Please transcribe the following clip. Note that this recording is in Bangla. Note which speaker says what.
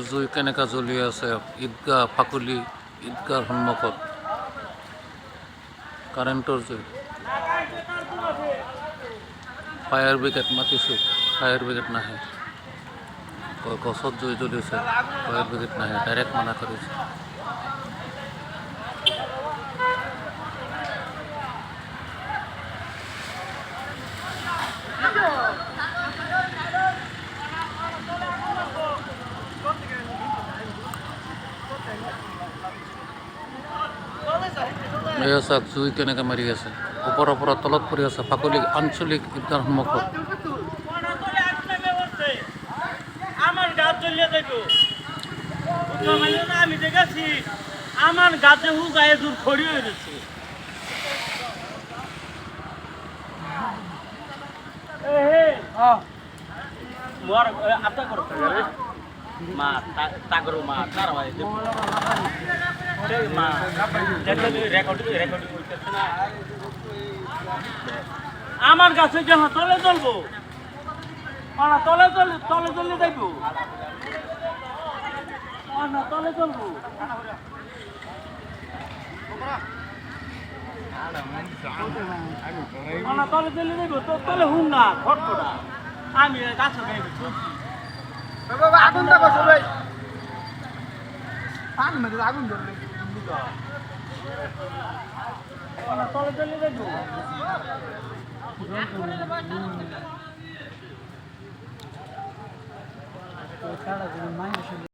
Speaker 1: জুই কেনেকৈ জ্বলি আছে ঈদগাহ ফাকুলি ঈদগাহৰ সন্মুখত কাৰেণ্টৰ জুই। ফায়াৰ ব্ৰিগেড মাতিছোঁ, ফায়াৰ ব্ৰিগেড নাহে। গছত জুই জ্বলিছে, ফায়াৰ ব্ৰিগেড নাহে, ডাইৰেক্ট মানা কৰিছে। এয়া চাওক জুই কেনেকৈ মাৰি আছে, ওপৰৰ পৰা তলত পৰি আছে ফাকুলি আঞ্চলিক ঈদগাহৰ সন্মুখত।
Speaker 2: আমার গাছ জ্বলিয়ে দেখো আমি দেখেছি আমার গাছে গায়ে দূর খড়ি হয়ে গেছে। আমার গাছে যখন তলে চলবো তলে চলে তলে চলে যাইবো তলে চলবো তলে চলে যাইবো তো তলে হুন না খটখটা আমি গাছে
Speaker 3: আগুন দেখো সবাই আগুন ধরলে
Speaker 2: তলে চলে যাইবো